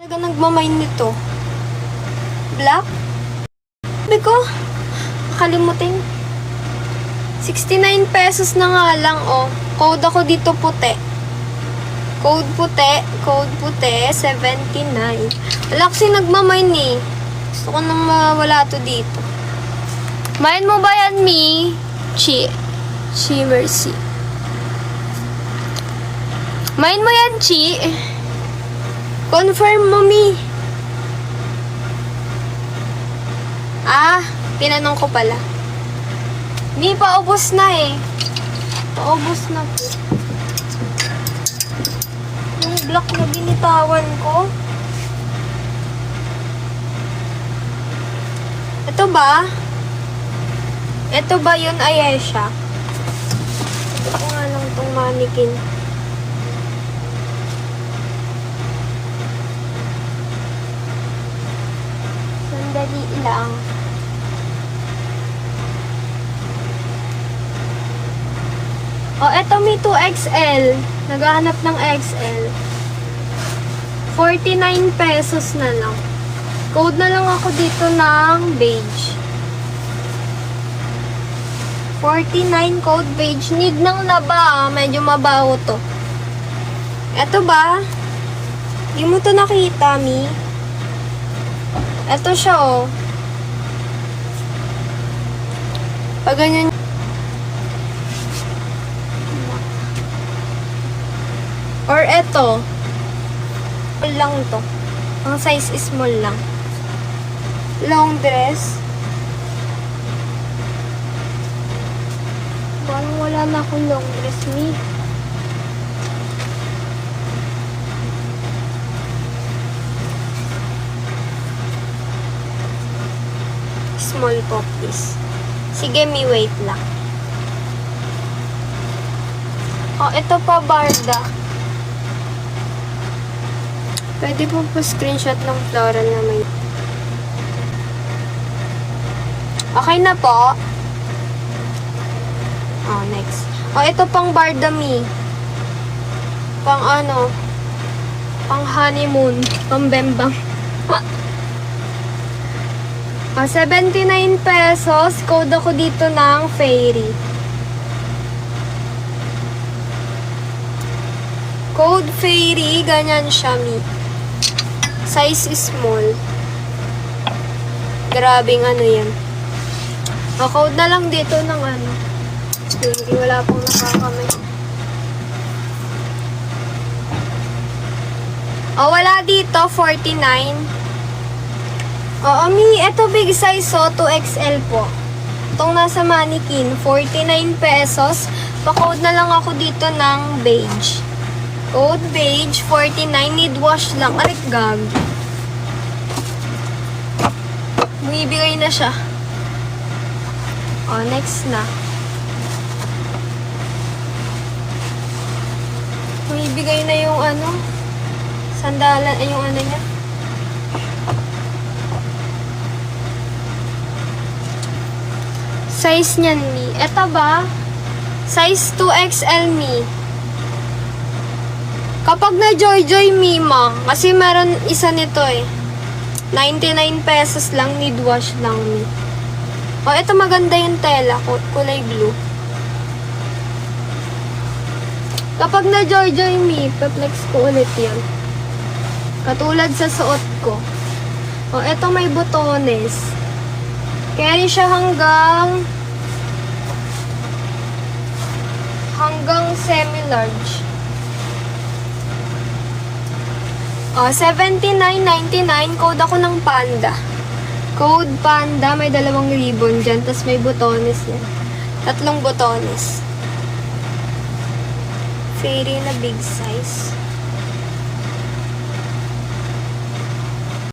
Talaga nagmamine nito. Black? Sabi ko, makalimutin. 69 pesos na nga lang, oh. Code ako dito puti. Code puti, 79. Wala kasi nagmamine eh. Gusto ko nang mawala to dito. Mine mo ba yan, Mi? Chi Mercy. Mine mo yan, Chi? Confirm mo, Mi. Tinanong ko pala. Mi, paubos na eh. Paubos na po. Yung block na binitawan ko. Ito ba? Ito ba yun, Ayesha? Ito nga lang itong mannequin. Sandali lang. Oh, eto may 2XL. Naghahanap ng XL. 49 pesos na lang. Code na lang ako dito ng beige. 49 code beige. Need ng laba. Medyo mabaho to. Eto ba? Di mo to nakita, Mi? Eto siya, oh. Pag ganyan. Or eto. Small lang to. Ang size is small lang. Long dress. Parang wala na akong long dress, Mi. Small po, please. Sige, Mi, wait lang. Oh, ito pa, Barda. Pwede po screenshot ng floral na may... Okay na po. Oh, next. Oh, ito pang Barda, Mi. Pang ano? Pang honeymoon. Pang bembang. 79 pesos. Code ako dito ng Fairy. Code Fairy. Ganyan siya, Mi. Size is small. Grabing ano yan. O, code na lang dito ng ano. Hindi, wala pong nakakamay. O, wala dito. 49. Oo, Mi. Ito big size, so 2XL po. Itong nasa mannequin. 49 pesos. Pa-code na lang ako dito ng beige. Code beige, 49, need wash lang. Arik, gag. Bumibigay na siya. O, next na. Bumibigay na yung ano, sandalan, yung ano niya. Size niyan, Mi. Ito ba? Size 2XL, Mi. Kapag na Joy Mima, kasi meron isa nito eh. 99 pesos lang, need wash lang, Mi. O, ito maganda yung tela, kulay blue. Kapag na Joy Mi, pe-flex ko ulit yan. Katulad sa suot ko. O, ito may botones. Carry siya hanggang semi-large. Oh, 79.99, code ako ng Panda. Code Panda, may dalawang ribbon dyan, tapos may botones yan. 3 botones. Fairy na big size.